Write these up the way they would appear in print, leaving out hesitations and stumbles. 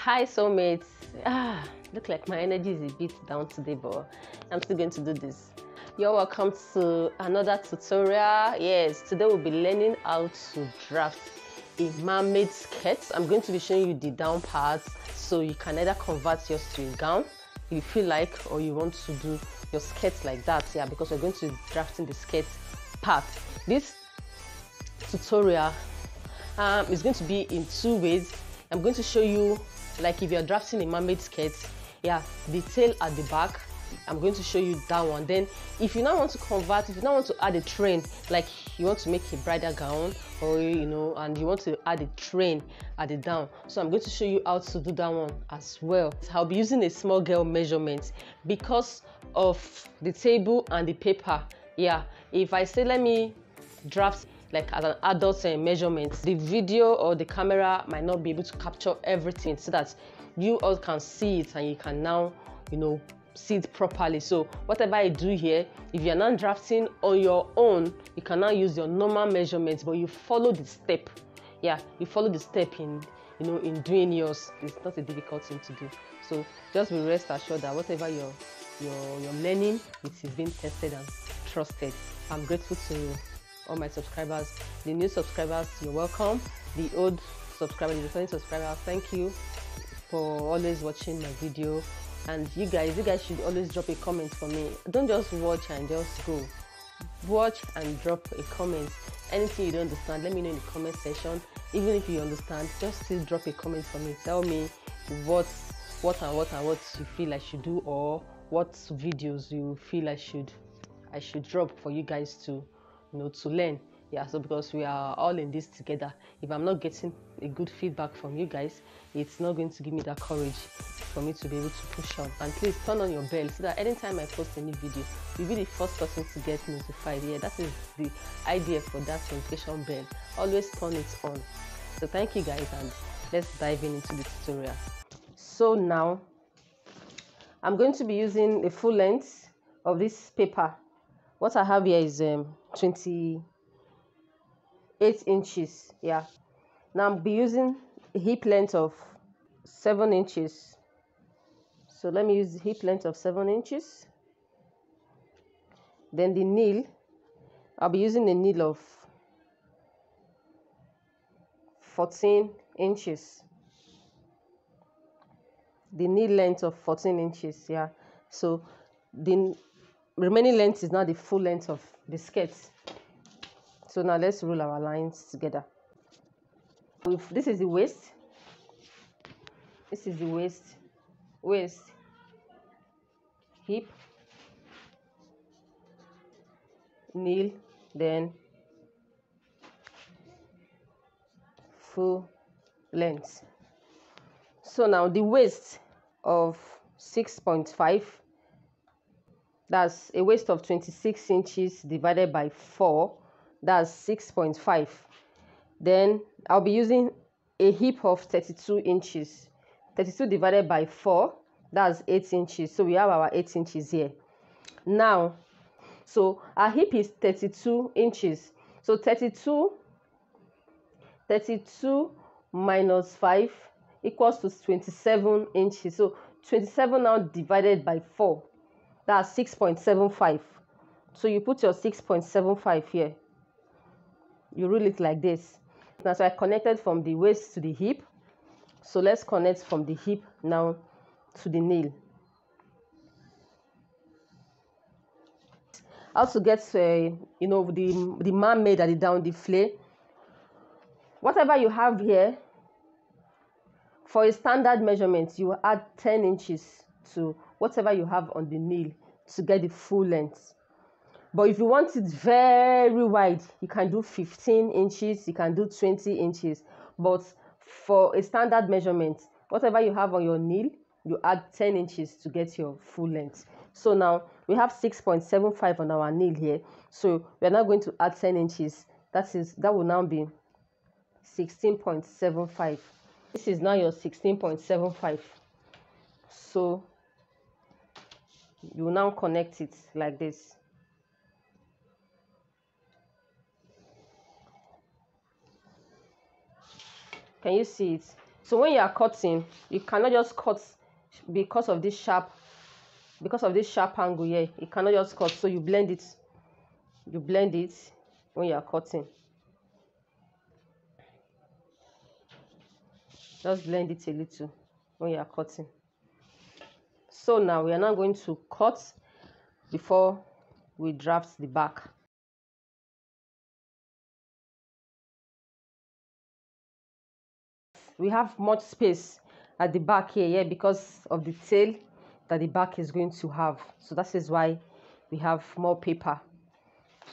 Hi soulmates. Look like my energy is a bit down today, but I'm still going to do this. You're welcome to another tutorial. Yes, today we'll be learning how to draft a mermaid skirt. I'm going to be showing you the down parts, so you can either convert yours to a gown if you feel like, or you want to do your skirt like that. Yeah, because we're going to be drafting the skirt part. This tutorial is going to be in two ways. I'm going to show you, like if you're drafting a mermaid skirt, yeah, the tail at the back. I'm going to show you that one. Then if you now want to convert, if you now want to add a train, like you want to make a bridal gown, or and you want to add a train at the down, so I'm going to show you how to do that one as well. I'll be using a small girl measurement because of the table and the paper. Yeah, if I say let me draft like as an adult measurement, the video or the camera might not be able to capture everything, so that you all can see it and you can now see it properly. So whatever I do here, if you're not drafting on your own, you can now use your normal measurements, but you follow the step. Yeah, you follow the step in doing yours. It's not a difficult thing to do. So just be rest assured that whatever you're learning, it is being tested and trusted. I'm grateful to all my subscribers. The new subscribers, you're welcome. The old subscribers, the returning subscribers, thank you for always watching my video. And you guys should always drop a comment for me. Don't just watch and just go. Watch and drop a comment. Anything you don't understand, let me know in the comment section. Even if you understand, just still drop a comment for me. Tell me what you feel I should do, or what videos you feel I should drop for you guys to to learn. Yeah, so because we are all in this together, if I'm not getting a good feedback from you guys, it's not going to give me that courage for me to be able to push on. And please turn on your bell so that anytime I post a new video, you'll be the first person to get notified. Yeah, that is the idea for that notification bell. Always turn it on. So thank you guys, and let's dive into the tutorial. So now I'm going to be using a full length of this paper. What I have here is 28 inches. Yeah, now I'll be using a hip length of 7 inches. So let me use the hip length of 7 inches. Then the nail, I'll be using a nail of 14 inches. The nail length of 14 inches. Yeah, so the remaining length is now the full length of the skirt. So now let's roll our lines together. This is the waist. This is the waist, hip, nail, then full length. So now the waist of 6.5, that's a waist of 26 inches divided by 4, that's 6.5. Then I'll be using a hip of 32 inches. 32 divided by 4, that's 8 inches. So we have our 8 inches here. Now, so our hip is 32 inches. So 32 minus 5 equals to 27 inches. So 27 now divided by 4, that's 6.75. So you put your 6.75 here. You rule it like this. Now, so I connected from the waist to the hip. So let's connect from the hip now to the nail. How to get the mermaid at the down, the flare. Whatever you have here, for a standard measurement, you add 10 inches to whatever you have on the nail to get the full length. But if you want it very wide, you can do 15 inches, you can do 20 inches. But for a standard measurement, whatever you have on your nail, you add 10 inches to get your full length. So now we have 6.75 on our nail here. So we're now going to add 10 inches. That will now be 16.75. This is now your 16.75. So you will now connect it like this. Can you see it? So when you are cutting, you cannot just cut because of this sharp angle here. You cannot just cut, so you blend it. You blend it when you are cutting. Just blend it a little when you are cutting. So now we are now going to cut before we draft the back. We have much space at the back here, because of the tail that the back is going to have. So that is why we have more paper.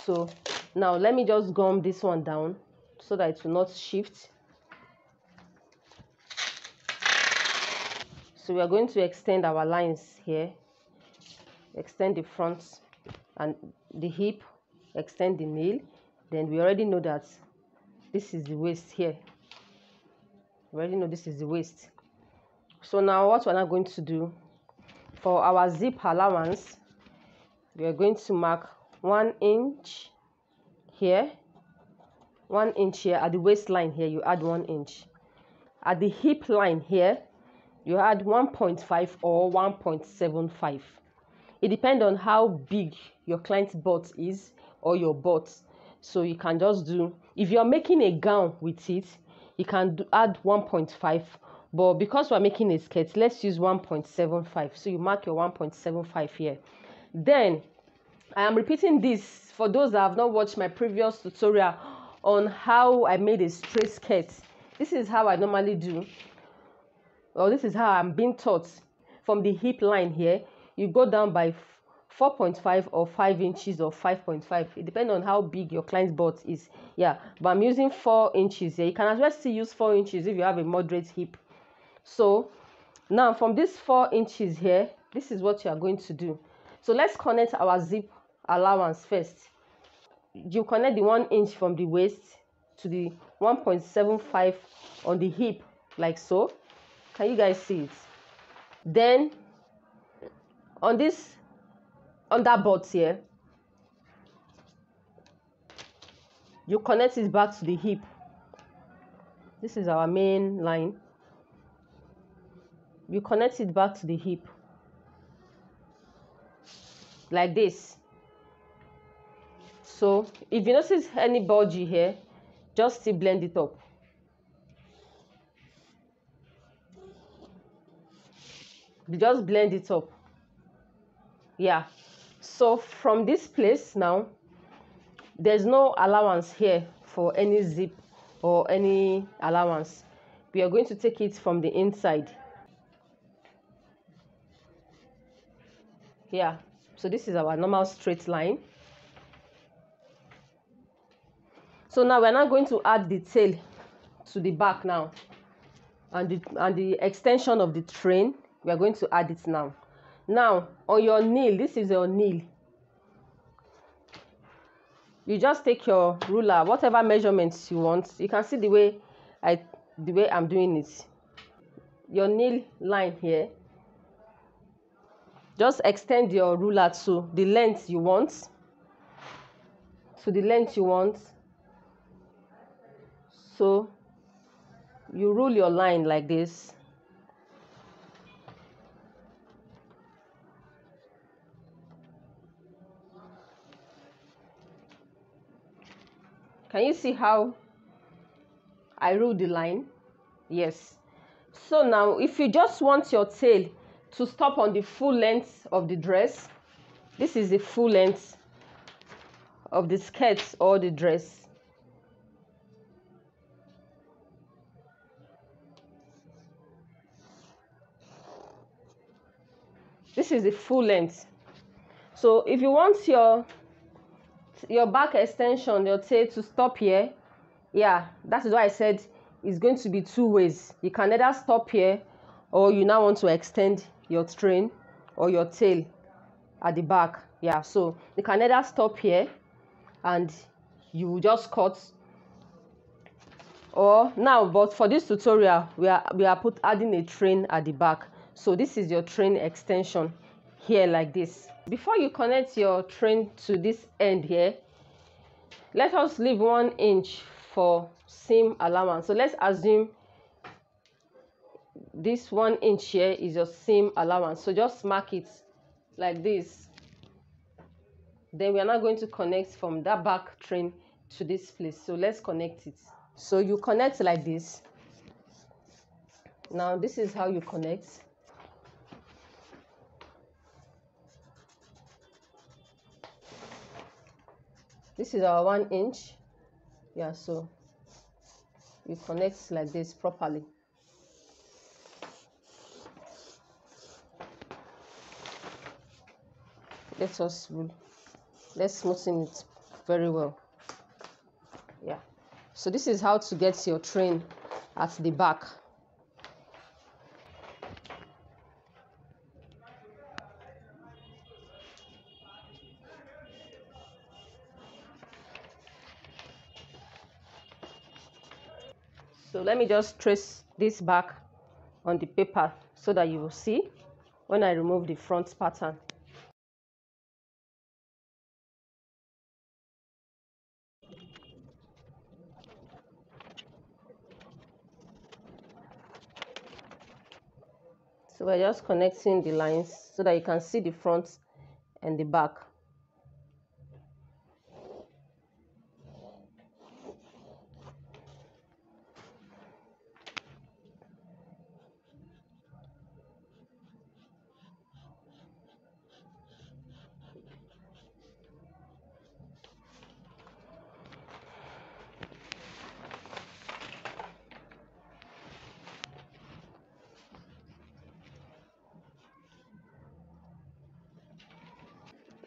So now let me just gum this one down so that it will not shift. So we are going to extend our lines here. Extend the front and the hip, extend the nail. Then we already know that this is the waist here. We already know this is the waist. So now what we're now going to do, for our zip allowance, we are going to mark 1 inch here, 1 inch here. At the waistline here, you add 1 inch. At the hip line here, you add 1.5 or 1.75. It depends on how big your client's butt is or your butt. So you can just do, if you're making a gown with it, you can add 1.5. But because we're making a skirt, let's use 1.75. So you mark your 1.75 here. Then I am repeating this for those that have not watched my previous tutorial on how I made a straight skirt. This is how I normally do. Well, this is how I'm being taught. From the hip line here, you go down by 4.5 or 5 inches or 5.5. It depends on how big your client's butt is. Yeah, but I'm using 4 inches here. You can as well still use 4 inches if you have a moderate hip. So now from this 4 inches here, this is what you are going to do. So let's connect our zip allowance first. You connect the 1 inch from the waist to the 1.75 on the hip, like so. Can you guys see it? Then on this under butt here, you connect it back to the hip. This is our main line. You connect it back to the hip like this. So if you notice any bulgy here, just still blend it up. Just blend it up. Yeah. So from this place now, there's no allowance here for any zip or any allowance. We are going to take it from the inside. Yeah. So this is our normal straight line. So now we're not going to add the tail to the back now, and the extension of the train. We are going to add it now. Now on your nail, this is your nail. You just take your ruler, whatever measurements you want. You can see the way I'm doing it. Your nail line here. Just extend your ruler to the length you want. To the length you want. So you rule your line like this. Can you see how I rule the line? Yes. So now if you just want your tail to stop on the full length of the dress, this is the full length of the skirt or the dress. This is the full length. So if you want your back extension, your tail to stop here, yeah, that is why I said it's going to be two ways. You can either stop here, or you now want to extend your train or your tail at the back. Yeah, so you can either stop here and you just cut, or now, but for this tutorial we are adding a train at the back. So this is your train extension here, like this. Before you connect your train to this end here, let us leave 1 inch for seam allowance. So let's assume this 1 inch here is your seam allowance, so just mark it like this. Then we are now going to connect from that back train to this place. So let's connect it. So you connect like this. Now this is how you connect. This is our 1 inch. Yeah, so you connect like this properly. Let's smoothen it very well. Yeah, so this is how to get your train at the back. So let me just trace this back on the paper so that you will see when I remove the front pattern. So we're just connecting the lines so that you can see the front and the back.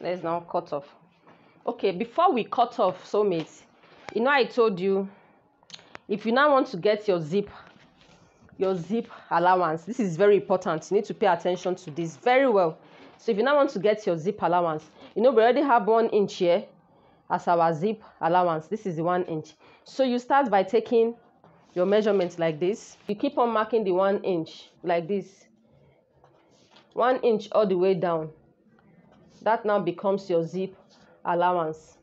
Let's now cut off. Okay, before we cut off, soulmates, you know I told you if you now want to get your zip allowance, this is very important. You need to pay attention to this very well. So if you now want to get your zip allowance, you know we already have 1 inch here as our zip allowance. This is the 1 inch. So you start by taking your measurements like this. You keep on marking the 1 inch like this, 1 inch all the way down. That now becomes your zip allowance.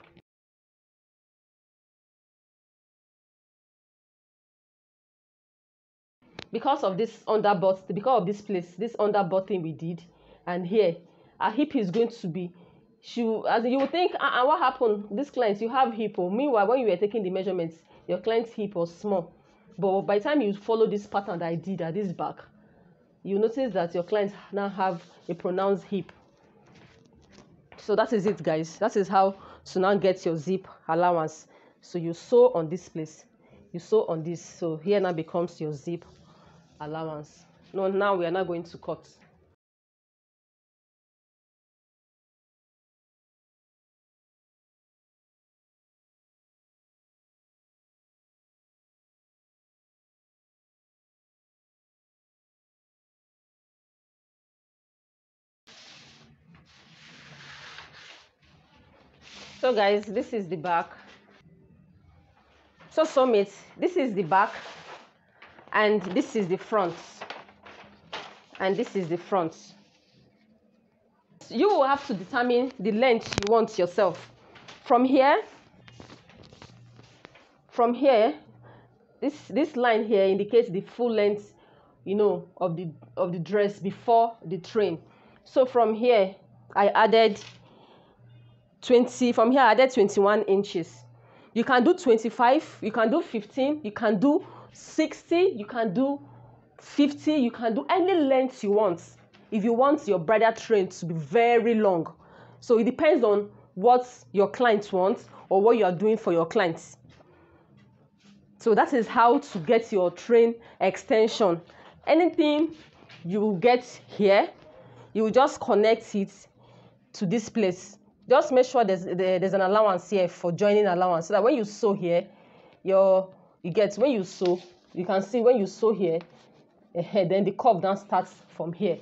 Because of this underbutt, because of this place, this underbutt thing we did, and here, our hip is going to be, as you would think, what happened? This client, you have hip. Meanwhile, when you were taking the measurements, your client's hip was small. But by the time you follow this pattern that I did at this back, you notice that your clients now have a pronounced hip. So that is it, guys. That is how to now get your zip allowance. So you sew on this place, you sew on this. So here now becomes your zip allowance. No, now we are not going to cut. So guys, this is the back. So soulmates, this is the back, and this is the front, and this is the front. You will have to determine the length you want yourself. From here, this line here indicates the full length, you know, of the dress before the train. So from here, I added 20. From here, I added 21 inches. You can do 25, you can do 15, you can do 60, you can do 50, you can do any length you want. If you want your bridal train to be very long. So it depends on what your clients want or what you are doing for your clients. So that is how to get your train extension. Anything you will get here, you will just connect it to this place. Just make sure there's an allowance here for joining allowance, so that when you sew here, when you sew, you can see when you sew here, then the curve now starts from here.